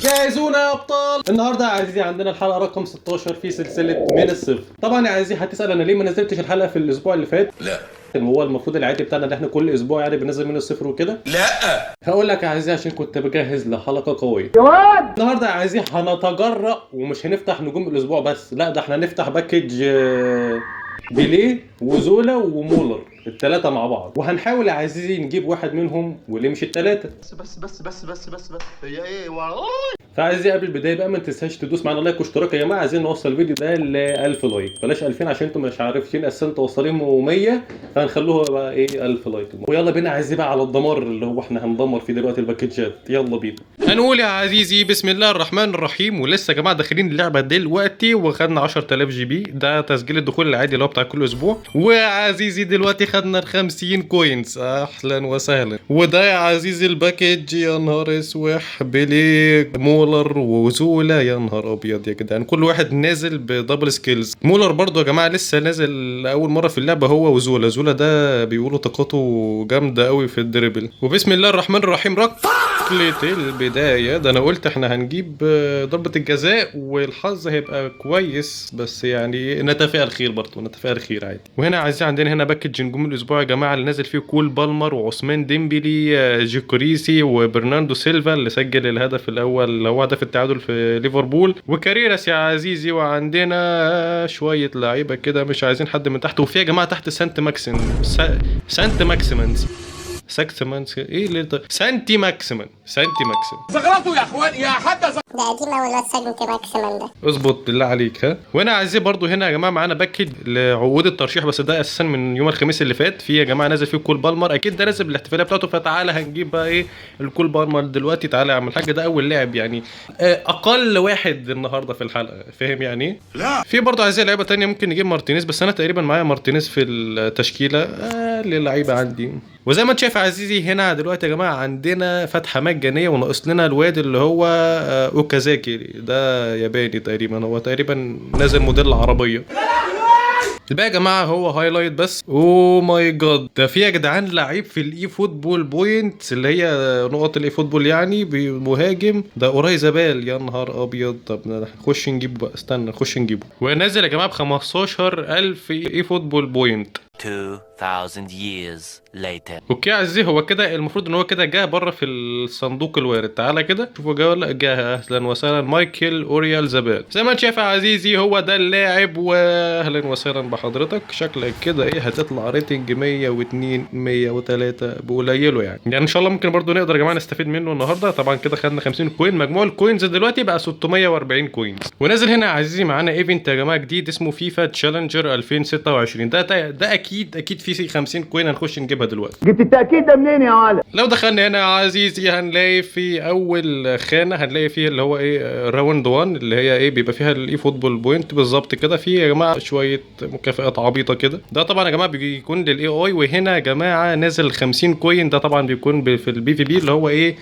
جاهزونا يا ابطال. النهارده يا عزيزي عندنا الحلقه رقم 16 في سلسله من الصفر. طبعا يا عزيزي هتسال انا ليه ما نزلتش الحلقه في الاسبوع اللي فات؟ لا هو المفروض العادي بتاعنا ان احنا كل اسبوع يعني بننزل من الصفر وكده. لا هقول لك يا عزيزي عشان كنت بجهز لحلقه قويه. النهارده يا عزيزي هنتجرأ ومش هنفتح نجوم الاسبوع بس، لا ده احنا هنفتح باكج بيليه وزولا ومولر الثلاثه مع بعض، وهنحاول يا عزيزي نجيب واحد منهم وليه مش الثلاثه. بس هي ايه والله. فعايزين قبل البدايه بقى ما تنساش تدوس معانا لايك واشتراك يا جماعه. عايزين نوصل الفيديو ده ل 1000 لايك، بلاش 2000 عشان انتم مش عارفين اساسا توصلين 100، فهنخلوها بقى ايه 1000 لايك. ويلا بينا عايزين بقى على الدمار اللي هو احنا هندمر فيه دلوقتي الباكجات. يلا بينا هنقول يا عزيزي بسم الله الرحمن الرحيم. ولسه يا جماعه داخلين اللعبه دلوقتي وخدنا 10000 جي بي، ده تسجيل الدخول العادي اللي هو بتاع كل اسبوع. وعزيزي دلوقتي خدنا ال 50 كوينز، اهلا وسهلا. وده يا عزيزي الباكج، يا نهار اسوح، بيليه مولر وزولا، يا نهار ابيض يا جدعان. كل واحد نازل بدبل سكيلز. مولر برضو يا جماعه لسه نازل اول مره في اللعبه هو وزولا. زولا ده بيقولوا طاقته جامده قوي في الدريبل. وبسم الله الرحمن الرحيم ركلة البدايه. ده انا قلت احنا هنجيب ضربه الجزاء والحظ هيبقى كويس، بس يعني نتفائل خير برضو، نتفائل خير عادي. وهنا عايزين عندنا هنا باكج نجوم الاسبوع يا جماعه اللي نازل فيه كول بالمر وعثمان ديمبلي، جيكوريسي وبرناردو سيلفا اللي سجل الهدف الاول اللي هو هدف التعادل في ليفربول، وكاريراس يا عزيزي. وعندنا شويه لعيبه كده مش عايزين حد من تحت. وفي يا جماعه تحت سانت ماكسيمنز ايه اللي سانتي ماكسيمن زغرطوا يا اخوان يا حتى ده قديم أوي الواد سانتي ماكسيمم ده. اظبط بالله عليك. ها وهنا عايزين برضو هنا يا جماعه معانا باكج لعقود الترشيح، بس ده اساسا من يوم الخميس اللي فات. في يا جماعه نازل فيه كول بالمر، اكيد ده نازل بالاحتفاليه بتاعته. فتعالى هنجيب بقى ايه الكول بالمر دلوقتي. تعالى يا عم الحاج، ده اول لاعب يعني اقل واحد النهارده في الحلقه، فاهم يعني ايه؟ لا في برضو عايزين لعيبه تانية ممكن نجيب مارتينيز، بس انا تقريبا معايا مارتينيز في التشكيله للعيبه عندي. وزي ما انت شايف يا عزيزي هنا دلوقتي يا جماعه عندنا فتحه مجانيه، وناقص لنا الواد اللي هو اوكازاكي ده ياباني تقريبا، هو تقريبا نازل موديل عربيه. الباقي يا جماعه هو هايلايت بس. اوه ماي جاد، ده في يا جدعان لعيب في الاي فوتبول بوينت اللي هي نقط الاي فوتبول يعني مهاجم، ده اوراي زبال. يا نهار ابيض. طب نخش نجيبه بقى، استنى نخش نجيبه. ونازل يا جماعه ب 15000 اي فوتبول بوينت. 2000 years later. اوكي يا عزيزي، هو كده المفروض ان هو كده جه بره في الصندوق الوارد. تعالى كده شوفوا جه ولا جه. اهلا وسهلا مايكل اوريال زبال. زي ما انت شايف يا عزيزي هو ده اللاعب، واهلا وسهلا بحضرتك. شكلك كده ايه هتطلع ريتنج 102 103 بقليله يعني ان شاء الله ممكن برضو نقدر يا جماعه نستفيد منه النهارده. طبعا كده خدنا 50 كوين، مجموع الكوينز دلوقتي بقى 640 كوينز. ونازل هنا يا عزيزي معانا ايفنت يا جماعه جديد اسمه فيفا تشالنجر 2026. ده اكيد في 50 كوين هنخش نجيبها دلوقتي. جبت التأكيد ده منين يا ولد؟ لو دخلنا هنا يا عزيزي هنلاقي في اول خانه هنلاقي فيه اللي هو ايه راوند 1 اللي هي ايه بيبقى فيها الاي فوتبول بوينت بالظبط كده. في يا جماعه شويه مكافئات عبيطه كده. ده طبعا يا جماعه بيكون للاي اي. وهنا يا جماعه نازل 50 كوين، ده طبعا بيكون في البي في بي اللي هو ايه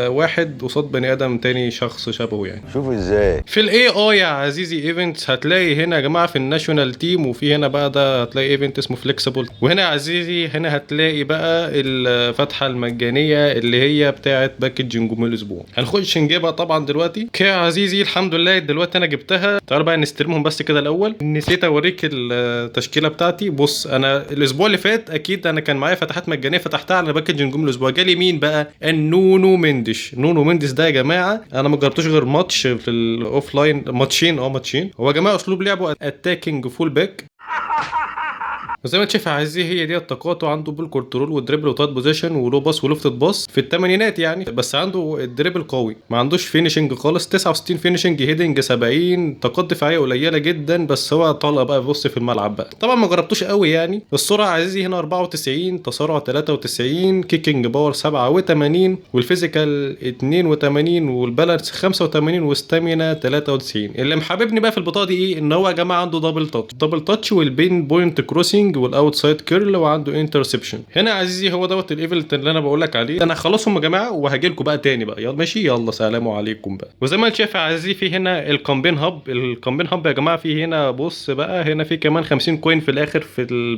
واحد قصاد بني ادم تاني شخص شبهه يعني. شوفوا ازاي. في الاي اي يا عزيزي ايفنتس هتلاقي هنا يا جماعه في الناشونال تيم، وفي هنا بقى ده هتلاقي ايفنت اسمه فليكسبل. وهنا يا عزيزي هنا هتلاقي بقى الفتحه المجانيه اللي هي بتاعه باكج نجوم الاسبوع. هنخش نجيبها طبعا دلوقتي. اوكي يا عزيزي الحمد لله دلوقتي انا جبتها. تعالوا بقى نستلمهم بس كده الاول. نسيت اوريك التشكيله بتاعتي. بص انا الاسبوع اللي فات اكيد انا كان معايا فتحات مجانيه فتحتها على باكج نجوم الاسبوع. جالي مين بقى؟ نونو مندش ده يا جماعه انا ما جربتوش غير ماتش في الاوف لاين، ماتشين. هو يا جماعه اسلوب لعبه اتاكينج فول باك. وزي ما انت شايف يا عزيزي هي دي الطاقات. عنده بول كنترول ودريبل وتات بوزيشن ولو باس ولوفتد باس في الثمانينات يعني، بس عنده الدريبل قوي. ما عندوش فينيشنج خالص، 69 فينيشنج، هيدنج 70، طاقات دفاعيه قليله جدا، بس هو طالع بقى بص في الملعب بقى. طبعا ما جربتوش قوي يعني. السرعه يا عزيزي هنا 94، تسارع 93، كيكنج باور 87، والفيزيكال 82، والبالانس 85، واستامينا 93. اللي محببني بقى في البطاقه دي ايه؟ ان هو يا جماعه عنده دبل تاتش والبين بوينت كروسنج دريبلينج والاوتسايد كيرل وعنده انترسبشن. هنا يا عزيزي هو دوت الايفنت اللي انا بقول لك عليه. انا هخلصهم يا جماعه وهاجي لكم بقى تاني بقى. يلا ماشي، يلا سلام عليكم بقى. وزي ما انت شايف يا عزيزي في هنا الكامبين هاب. الكامبين هاب يا جماعه في هنا بص بقى، هنا في كمان 50 كوين في الاخر.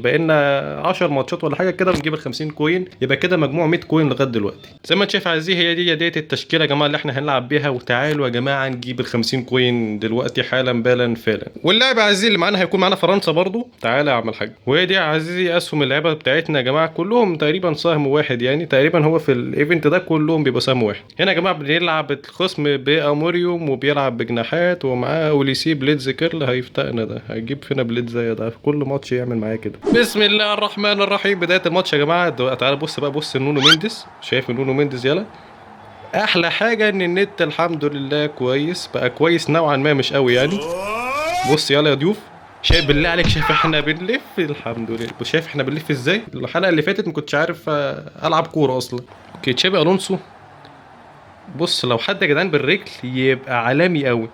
بقينا 10 ماتشات ولا حاجه كده ونجيب ال 50 كوين، يبقى كده مجموع 100 كوين لغايه دلوقتي. زي ما انت شايف يا عزيزي هي ديت التشكيله يا جماعه اللي احنا هنلعب بيها. وتعالوا يا جماعه نجيب ال 50 كوين دلوقتي حالا بالا فعلا. واللاعب يا عزيزي اللي معانا هيكون معانا فرنسا برضو. تعالى يا عم الحاج. وهي دي يا عزيزي اسهم اللعيبه بتاعتنا يا جماعه، كلهم تقريبا سهم واحد يعني. تقريبا هو في الايفنت ده كلهم بيبقى سهم واحد. هنا يا جماعه بنلعب الخصم باموريوم وبيلعب بجناحات ومعاه اوليسي بليدز كيرل. هيفتقنا ده، هيجيب فينا بليدز زي ده في كل ماتش يعمل معايا كده. بسم الله الرحمن الرحيم. بدايه الماتش يا جماعه. تعالى بص بقى، بص نونو مينديز. شايف نونو مينديز؟ يلا. احلى حاجه ان النت الحمد لله كويس بقى، كويس نوعا ما مش قوي يعني. بص يلا يا ضيوف. شايف بالله عليك؟ شايف احنا بنلف؟ الحمد لله. شايف احنا بنلف ازاي؟ الحلقه اللي فاتت ما كنتش عارف العب كوره اصلا. اوكي تشابي الونسو. بص لو حد يا جدعان بالرجل يبقى عالمي قوي.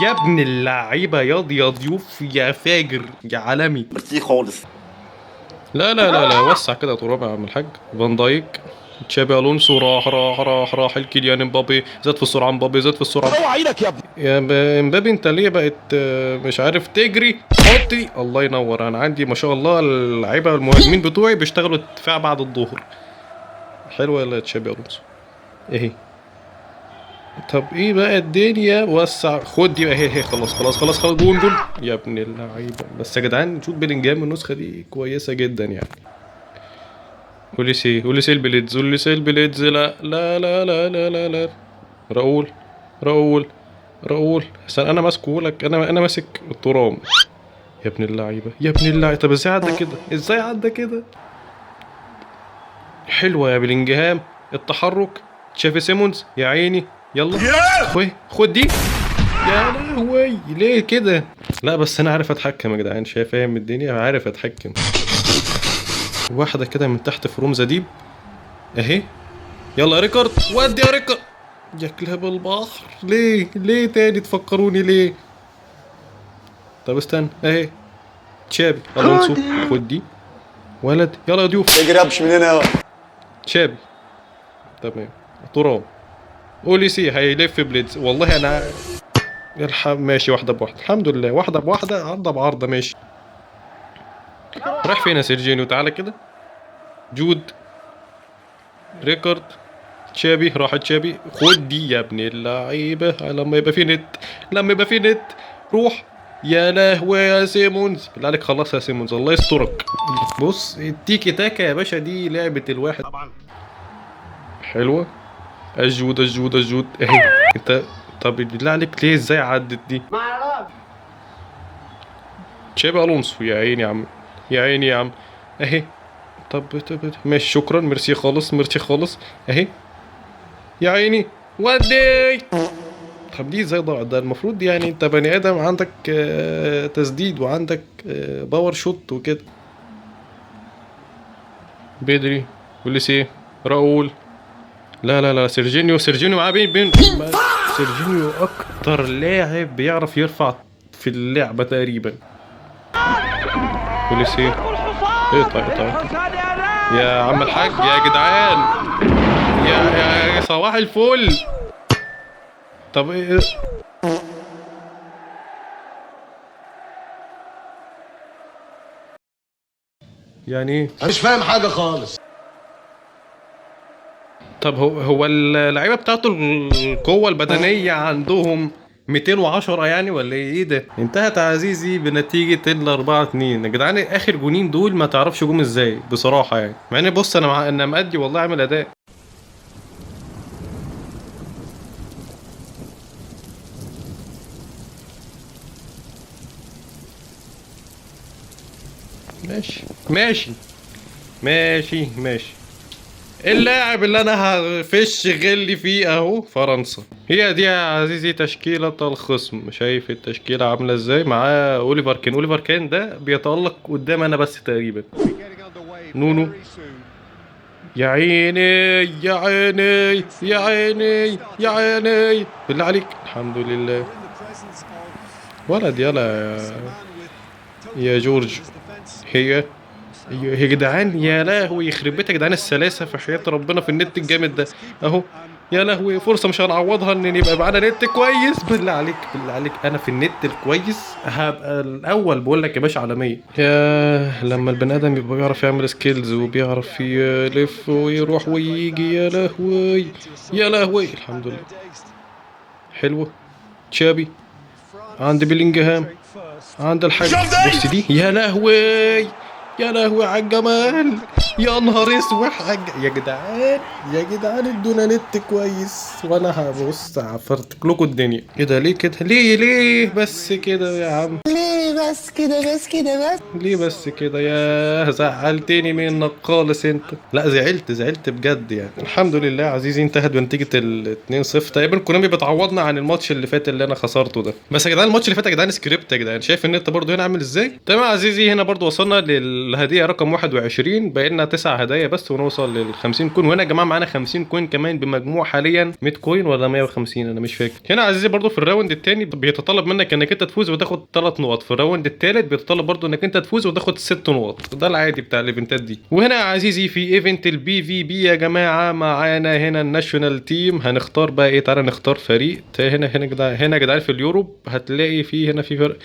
يا ابن اللعيبه يا ضيوف يا فاجر يا عالمي. ميرسي خالص. لا وسع كده يا تراب يا عم الحاج. فان دايك. تشابي الونسو راح الكيليان امبابي. زاد في السرعه امبابي، زاد في السرعه. اوعى ايدك يا ابني. يا امبابي انت ليه بقت مش عارف تجري؟ حطي. الله ينور. انا عندي ما شاء الله اللعيبه المهاجمين بتوعي بيشتغلوا دفاع بعد الظهر. حلوه يا تشابي الونسو. ايه طب ايه بقى الدنيا؟ وسع. خد دي بقى. هي خلاص جون. يا ابن اللعيبه. بس يا جدعان نشوف بيلينجهام النسخه دي كويسه جدا يعني. اوليسي البليدز. لا. راؤول. عشان انا ماسكه لك. انا ماسك الترام. يا ابن اللعيبه. طب ازاي عدى كده؟ حلوه يا بلينجهام. التحرك. تشافي سيمونز يا عيني. يلا خد دي. يا لهوي ليه كده؟ لا بس انا عارف اتحكم يا جدعان. شايف فاهم الدنيا، عارف اتحكم. واحده كده من تحت في روم زديب اهي. يلا يا ريكارد. ودي يا ريكارد. يا كلاب البحر. ليه تاني تفكروني ليه؟ طب استنى اهي. تشابي الونسو. خد دي ولد. يلا يا ضيوف. تجربش من هنا. تشابي تمام. ترام. اوليسي هيلف بليدز. والله انا ماشي واحده بواحده الحمد لله. واحده بواحده عرضه بعرضه ماشي. راح فين يا سيرجينيو؟ تعالى كده. جود. ريكارد. تشابي. راح تشابي. خد دي يا ابن اللعيبه. لما يبقى في نت روح. يا لهوي يا سيمونز. بالله عليك خلصها يا سيمونز الله يسترك. بص التيكي تاكا يا باشا دي لعبه الواحد طبعا. حلوه. الجود اهي. انت طب بالله عليك ليه؟ ازاي عدت دي؟ ما اعرفش. تشابي الونسو. يا عيني يا عم اهي. طب ماشي شكرا. ميرسي خالص اهي. يا عيني ودي. طب دي ازاي ضاعت؟ ده المفروض يعني انت بني ادم عندك تسديد وعندك باور شوت وكده. بدري. وليسي. راؤول. لا سيرجينيو معاه بين سيرجينيو اكتر لاعب بيعرف يرفع في اللعبه تقريبا. وليسي. طيب يا عم الحاج يا جدعان. يا صباح الفل. طب ايه؟ يعني ايه؟ انا مش فاهم حاجه خالص. طب هو اللعيبه بتاعته القوه البدنيه عندهم 210 يعني ولا ايه ده؟ انتهت عزيزي بنتيجه 4-2 يا جدعان. اخر جونين دول ما تعرفش جم ازاي بصراحه يعني. مع ان بص انا مأدي والله عامل اداء. ماشي. اللاعب اللي انا هفش غلي فيه اهو فرنسا. هي دي يا عزيزي تشكيلة الخصم. شايف التشكيلة عاملة ازاي؟ معاه اوليفر كين ده بيتألق قدام انا بس تقريبا. نونو. يا عيني بالله عليك. الحمد لله. ولد يلا يا جورج. هي يا جدعان، يا لهوي يخرب بيت يا جدعان السلاسه في حياه ربنا في النت الجامد ده اهو. يا لهوي فرصه مش هنعوضها ان يبقى معانا نت كويس. بالله عليك بالله عليك، انا في النت الكويس هبقى الاول بقول لك يا باشا عالميا. يا لما البني ادم يبقى بيعرف يعمل سكيلز وبيعرف يلف ويروح ويجي، يا لهوي يا لهوي. الحمد لله حلوه. تشابي عند بيلينجهام عند الحاج. بص دي، يا لهوي يا لهوي على الجمال. يا نهار اسوح يا جدعان يا جدعان، ادونا نت كويس وانا هبص عفرتك لكم الدنيا. كده ليه كده؟ ليه بس كده يا عم؟ ليه بس كده؟ يا زعلتني منك خالص انت. لا زعلت بجد يعني. الحمد لله عزيزي انتهت بنتيجة ال 2-0. تقريبا كونامي بتعوضنا عن الماتش اللي فات اللي انا خسرته ده. بس يا جدعان الماتش اللي فات يا جدعان سكريبت يا جدعان. شايف النت برضو هنا عامل ازاي؟ تمام عزيزي، هنا برضو وصلنا للهدية رقم 21. بقينا 9 هدايا بس ونوصل لل 50 كوين. وهنا يا جماعة معانا 50 كوين كمان بمجموع حاليا 100 كوين ولا 150 انا مش فاكر. هنا عزيزي برضو في الراوند الثاني بيتطلب منك انك انت تفوز وتاخد 3 نقط. في الراوند الثالث بيتطلب برضو انك انت تفوز وتاخد 6 نقط. ده العادي بتاع الايفنتات دي. وهنا يا عزيزي في ايفنت البي في بي يا جماعة معانا هنا الناشونال تيم. هنختار بقى ايه؟ تعالى نختار فريق. هنا يا جدعان في اليوروب هتلاقي هنا في فرق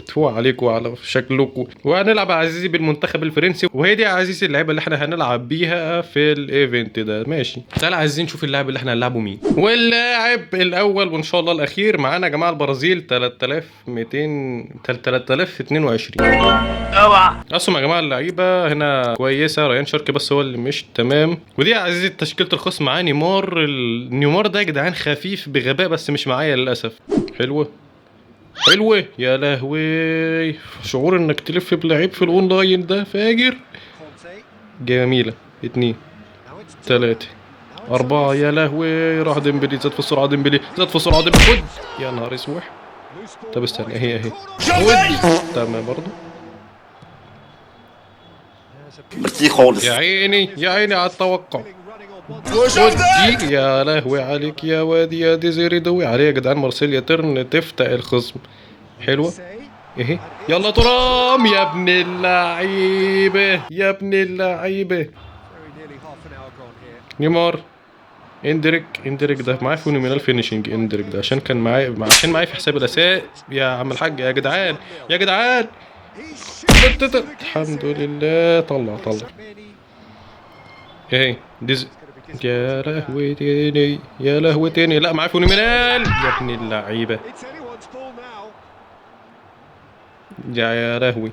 تفوق عليكم على شكلكم. وهنلعب يا عزيزي بالمنتخب الفرنسي، وهي دي يا عزيزي اللعيبه اللي احنا هنلعب بيها في الايفنت ده. ماشي تعالى عايزين نشوف اللاعب اللي احنا هنلعبه مين. واللاعب الاول وان شاء الله الاخير معانا يا جماعه البرازيل 3222. اوعى اسهم يا جماعه. اللعيبه هنا كويسه. ريان شارك بس هو اللي مش تمام. ودي يا عزيزي تشكيله الخصم. معاه نيمار ده يا جدعان خفيف بغباء بس مش معايا للاسف. حلوه يا لهوي. شعور انك تلف بلعيب في الاونلاين ده فاجر. جميلة. 2 3 4 يا لهوي. راح ديمبلي زاد في السرعة. خد يا نهار اسوح. طب استنى اهي ودي تمام برضه. ميرسي خالص. يا عيني على التوقع. ودي يا لهوي عليك يا وادي يا ديزيري دوي عليه يا جدعان. مارسيليا ترن تفتح الخصم. حلوة اهي. يلا ترام يا ابن اللعيبة. نيمار. اندريك ده معاه فينومينال فينيشنج. اندريك ده عشان كان معايا في حساب الاساء يا عم الحاج. يا جدعان الحمد لله. طلع اهي يا لهوي تاني. لا معاه فينومينال يا ابن اللعيبة. يا لهوي.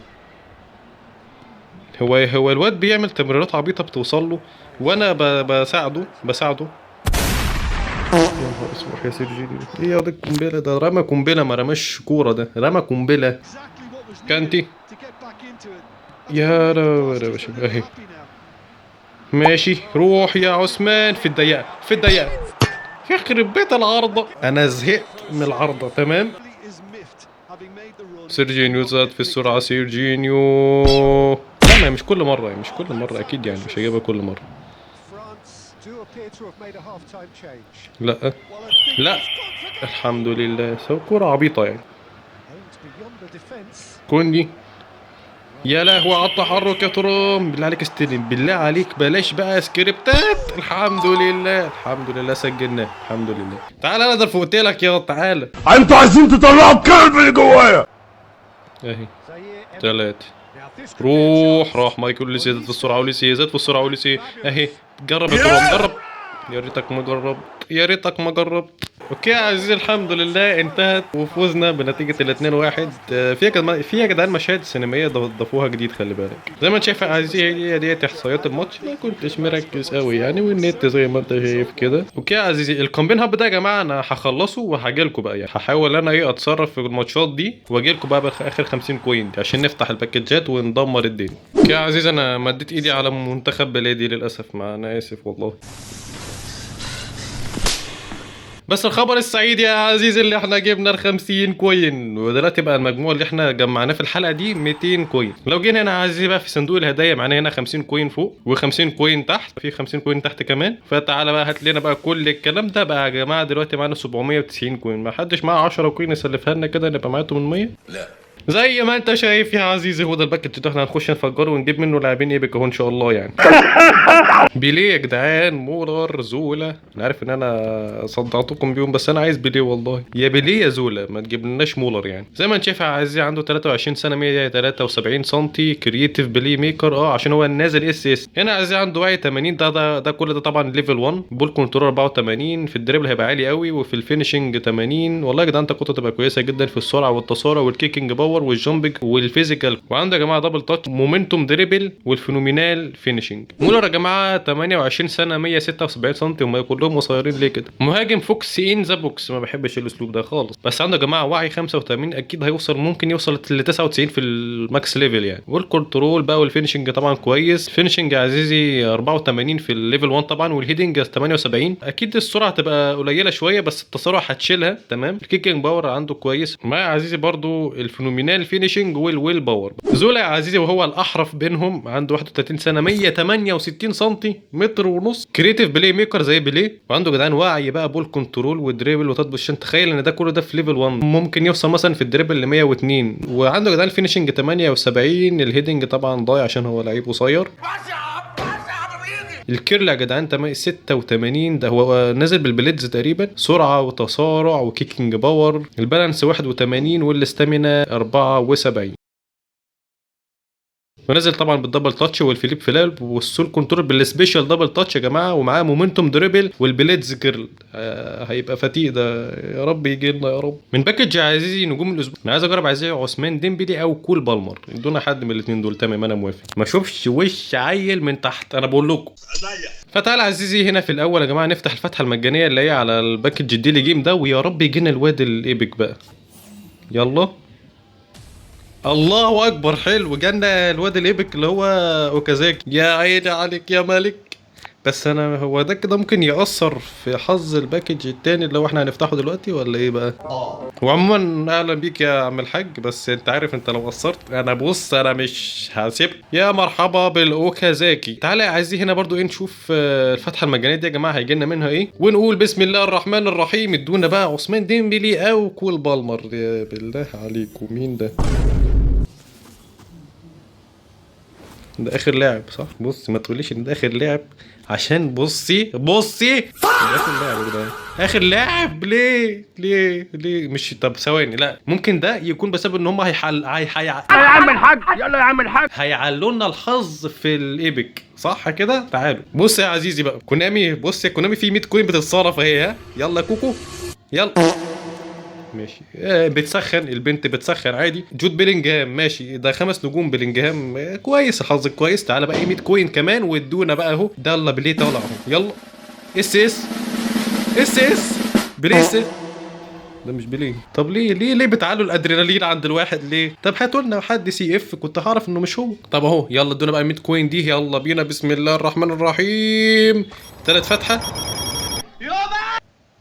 هو الواد بيعمل تمريرات عبيطة بتوصل له وانا بساعده. يا نهار اسود يا سيرجينيو. ايه يا واد القنبله ده؟ رمى قنبله ما رماش كوره. ده رمى قنبله. كانتي يا باشا اهي. ماشي روح يا عثمان. في الضيقه يخرب بيت العارضه. انا زهقت من العارضه. تمام. سيرجينيو زاد في السرعه. سيرجينيو لا مش كل مره اكيد يعني مش هجيبها كل مره. لا الحمد لله. سوى كورة عبيطة يعني. كوندي يا لهوي على التحرك يا ترام. بالله عليك استلم. بالله عليك بلاش بقى سكريبتات. الحمد لله سجلناه. الحمد لله. تعالى انا فوقت لك يا تعالى. انتوا عايزين تطلعوا الكلب اللي جوايا. اهي 3 راح مايكل اوليسي زاد في السرعة. اوليسي اهي. جرب يا ترام جرب. يا ريتك ما جربت. اوكي يا عزيزي الحمد لله انتهت وفوزنا بنتيجه 2-1. في يا جدعان مشاهد سينمائيه ضافوها جديد. خلي بالك زي ما انت شايف يا عزيزي هي دي احصائيات الماتش. ما كنتش مركز قوي يعني والنت زي ما انت شايف كده. اوكي يا عزيزي الكامبين هاب ده يا جماعه انا هخلصه وهاجي لكم بقى. يعني هحاول انا اتصرف في الماتشات دي واجي لكم بقى باخر 50 كوين دي عشان نفتح الباكجات وندمر الدنيا. اوكي يا عزيزي انا مديت ايدي على منتخب بلادي للاسف. ما انا اسف والله. بس الخبر السعيد يا عزيزي اللي احنا جبنا ال50 كوين. ودلوقتي بقى المجموع اللي احنا جمعناه في الحلقه دي 200 كوين. لو جينا هنا يا عزيزي بقى في صندوق الهدايا معانا هنا 50 كوين فوق و50 كوين تحت. في 50 كوين تحت كمان. فتعالى بقى هات لنا بقى كل الكلام ده بقى يا جماعه. دلوقتي معانا 790 كوين. ما حدش معاه 10 كوين يسلفها لنا كده نبقى معاه 800. زي ما انت شايف يا عزيزي هو ده الباكج ده، احنا هنخش نفجره ونجيب منه لاعبين ايبك اهو ان شاء الله يعني. بيليه يا جدعان، مولر، زولا. انا عارف ان انا صدعتكم بيهم بس انا عايز بيليه والله. يا بيليه يا زولا، ما تجيبلناش مولر يعني. زي ما انت شايف يا عزيزي عنده 23 سنه، 173 سم، كرييتيف بلاي ميكر عشان هو نازل اس اس. هنا يا عزيزي عنده وعي 80، ده كل ده طبعا ليفل 1. بول كنترول 84، في الدريبل هيبقى عالي قوي، وفي الفينشنج 80. والله يا جدعان انت كنت تبقى كويسه جدا في السرعه والتسارع والكيكنج باور والجامبنج والفيزيكال. وعنده يا جماعه دبل تاتش، مومنتوم دريبل، والفينومينال فينشنج. مولر يا جماعه 28 سنه، 176 سم، هم كلهم قصيرين ليه كده. مهاجم فوكس ان ذا بوكس، ما بحبش الاسلوب ده خالص. بس عنده يا جماعه وعي 85، اكيد هيوصل، ممكن يوصل ل 99 في الماكس ليفل يعني. والكنترول بقى والفينشنج طبعا كويس. فينشنج يا عزيزي 84 في الليفل 1 طبعا، والهيدنج 78. اكيد السرعه هتبقى قليله شويه بس التسارع هتشيلها تمام. الكيكنج باور عنده كويس. مع يا عزيزي برضو الفينومينال فينشنج والويل باور. زولا يا عزيزي وهو الاحرف بينهم، عنده 31 سنه، 168 سم، متر ونص، كريتيف بلاي ميكر زي بيليه. وعنده يا جدعان وعي بقى، بول كنترول ودريبل وتطبيش. عشان تخيل ان ده كله ده في ليفل 1، ممكن يوصل مثلا في الدريبل ل 102. وعنده يا جدعان الفينشنج 78. الهيدنج طبعا ضايع عشان هو لعيب قصير. الكيرل يا جدعان 86، ده هو نازل بالبليدز تقريبا. سرعه وتسارع وكيكنج باور. البالانس 81، والاستامينا 74. ونزل طبعا بالدبل تاتش والفليب فلاب والسول كنترول بالسبيشال دبل تاتش يا جماعه. ومعاه مومنتوم دريبل والبليدز كيرل. هيبقى فتيق ده، يا رب يجي لنا يا رب. من باكج يا عزيزي نجوم الاسبوع، انا عايز اجرب عزيزي عثمان ديمبلي او كول بالمر، دون حد من الاثنين دول. تمام انا موافق، ما اشوفش وش عيل من تحت انا بقول لكم. فتعالى عزيزي هنا في الاول يا جماعه نفتح الفتحه المجانيه اللي هي على الباكج الديلي جيم ده، ويا رب يجينا الواد الايبك بقى. يلا الله اكبر، حلو جالنا الواد الايبك اللي هو اوكازاكي. يا عيني عليك يا ملك. بس انا هو ده كده ممكن يأثر في حظ الباكج التاني اللي هو احنا هنفتحه دلوقتي ولا ايه بقى؟ وعموما اهلا بيك يا عم الحاج، بس انت عارف انت لو قصرت انا بص انا مش هسيبك. يا مرحبا بالاوكازاكي. تعالى يا عزيزي هنا برضو ايه نشوف الفتحه المجانيه دي يا جماعه هيجي لنا منها ايه، ونقول بسم الله الرحمن الرحيم. ادونا بقى عثمان ديمبلي او كول بالمر. يا بالله عليكم مين ده؟ ده اخر لاعب صح؟ بص ما تقوليش ان ده اخر لاعب، عشان بصي ده اخر لاعب يا جدعان. اخر لاعب ليه مش؟ طب ثواني، لا ممكن ده يكون بسبب ان هم يلا يا عم الحاج يلا يا عم الحاج هيعلوا لنا الحظ في الايبك صح كده. تعالوا بص يا عزيزي بقى كونامي، بص يا كونامي في 100 كوين بتتصرف اهي. ها يلا كوكو يلا ماشي. بتسخن البنت بتسخن عادي. جود بيلينجهام ماشي، ده 5 نجوم بيلينجهام. كويس حظك كويس. تعالى بقى 100 كوين كمان وادونا بقى اهو. ده يلا بليه طالع اهو. يلا اس بليه اس. ده مش بليه. طب ليه بتعلوا الادرينالين عند الواحد ليه؟ طب هاتوا لنا حد سي اف كنت هعرف انه مش هو. طب اهو يلا ادونا بقى 100 كوين دي. يلا بينا بسم الله الرحمن الرحيم. 3 فتحه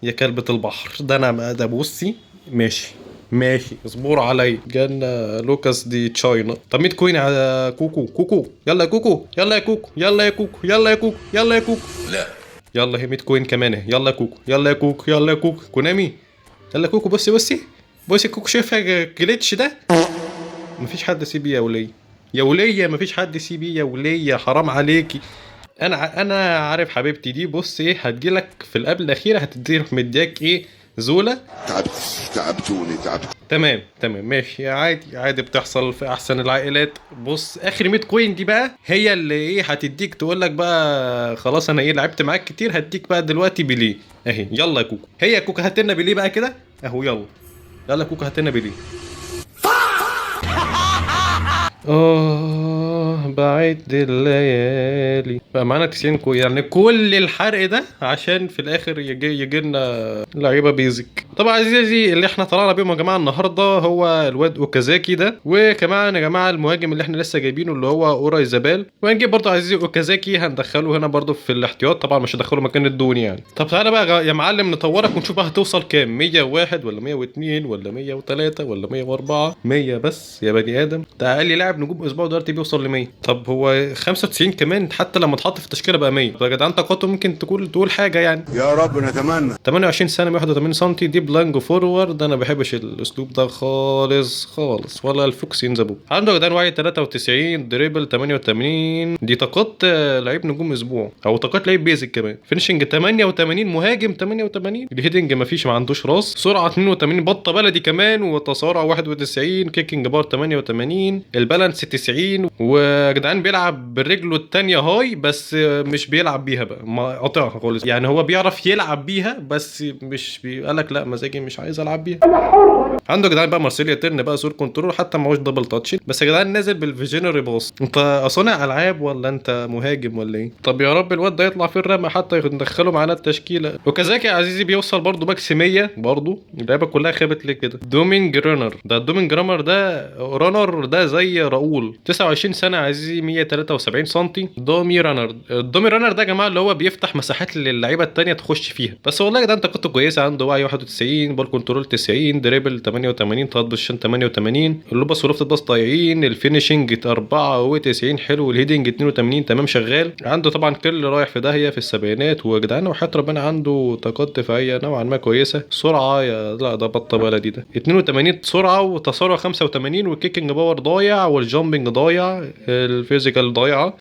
يا كلبة البحر. ده انا ده بصي ماشي اصبر علي. جالنا لوكاس دي تشاينا. طب 100 كوين على كوكو. يلا يا كوكو يلا يا كوكو لا يلا هي 100 كوين كمان اهي. يلا يا كوكو كونامي يلا كوكو. بصي كوكو شايفها جليتش ده. مفيش حد سي بي يا وليه مفيش حد سي بي يا وليه، حرام عليكي. انا عارف حبيبتي دي. بص ايه هتجيلك في القبل الاخيره هتديك مدياك ايه زولا. تعبتوني تمام ماشي عادي بتحصل في احسن العائلات. بص اخر 100 كوين دي بقى هي اللي ايه هتديك تقول لك بقى خلاص انا ايه لعبت معاك كتير، هديك بقى دلوقتي بليه اهي. يلا يا كوكو، هي يا كوكو هات لنا بليه بقى كده اهو. يلا يا كوكو هات لنا بليه. بعد الليالي بقى معانا 90 كوين، يعني كل الحرق ده عشان في الاخر يجي لنا لعيبه بيزك. طبعا عزيزي اللي احنا طلعنا بيهم يا جماعه النهارده هو الواد اوكازاكي ده، وكمان يا جماعه المهاجم اللي احنا لسه جايبينه اللي هو اوراي زبال. وهنجيب برضه عزيزي اوكازاكي هندخله هنا برضه في الاحتياط، طبعا مش هدخله مكان الدوني يعني. طب تعالى بقى يا معلم نطورك ونشوف بقى هتوصل كام، 101 ولا 102 ولا 103 ولا 104 100 بس يا بني ادم. ده اقل لاعب نجوم اسبوع دلوقتي بيوصل ل 100. طب هو 95 كمان حتى لما اتحط في التشكيله بقى 100. طب يا جدعان طاقته ممكن تقول حاجه يعني. يا رب نتمنى. 28 سنه 181 سم ديب لانج فورورد. انا ما بحبش الاسلوب ده خالص خالص ولا الفوكس ينزبوه. عنده يا جدعان وعي 93 دريبل 88. دي طاقات لعيب نجوم اسبوع او طاقات لعيب بيزك كمان. فينشنج 88 مهاجم 88. الهيدنج مفيش ما عندوش راس. سرعه 82 بطه بلدي كمان وتسارع 91. كيكنج بار 88. البالانس 90. ويا جدعان بيلعب برجله التانية هاي بس مش بيلعب بيها بقى ما قاطعها خالص يعني. هو بيعرف يلعب بيها بس مش قالك لا مزاجي مش عايز العب بيها. عنده يا جدعان بقى مارسيليا تيرن بقى سور كنترول حتى ما هوش دبل تاتش بس يا جدعان نازل بالفيجنري باص. انت صانع العاب ولا انت مهاجم ولا ايه؟ طب يا رب الواد ده يطلع في الرمى حتى ندخله معانا التشكيله. وكذلك يا عزيزي بيوصل برضه ماكس 100 برضه. اللعيبه كلها خابت ليه كده. دومينج رانر ده الدومينج رانر ده رانر ده زي راؤول 29 سنه يا عزيزي 173 سم. دومي رانر. الدومي رانر ده يا جماعه اللي هو بيفتح مساحات للعيبه الثانيه تخش فيها. بس والله يا جدعان طاقته كويسه. عنده وعي 91 بول كنترول 90 دريبل 88 تغطي بالشن 88. اللوبس ولفت باص ضايعين. الفينيشنج 94 حلو. الهيدنج 82 تمام شغال. عنده طبعا كل رايح في داهيه في السبعينات. ويا جدعان وحياة ربنا عنده طاقات دفاعيه نوعا ما كويسه. سرعه لا ده بطه بلدي ده 82 سرعه وتسارع 85 والكيكنج باور ضايع والجامبنج ضايع. الفيزيكال ضايعه.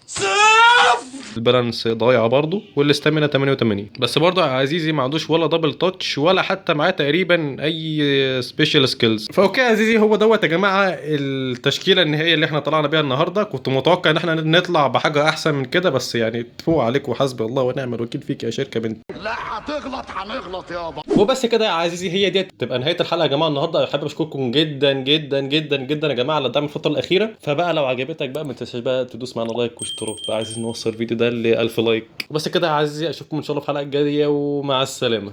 البالانس ضايعه برضه والاستامينا 88. بس برضه يا عزيزي ما عندوش ولا دبل تاتش ولا حتى معاه تقريبا اي سبيشال سكيلز. فاوكي يا عزيزي هو دوت يا جماعه التشكيله النهائيه اللي احنا طلعنا بيها النهارده. كنت متوقع ان احنا نطلع بحاجه احسن من كده بس يعني تفوق عليك وحسبي الله ونعم الوكيل فيك يا شركه بنت. لا هتغلط هنغلط يابا. وبس كده يا عزيزي هي دي تبقى نهايه الحلقه يا جماعه النهارده. حابب اشكركم جدا جدا جدا جدا يا جماعه على الدعم الفتره الاخيره. فبقى لو عجبتك بقى ما تنساش بقى تدوس معانا لايك واشتراك بقى. عايزين نوصل الفيديو ده ل 1000 لايك. وبس كده يا عزيزي اشوفكم ان شاء الله في الحلقه الجايه ومع السلامه.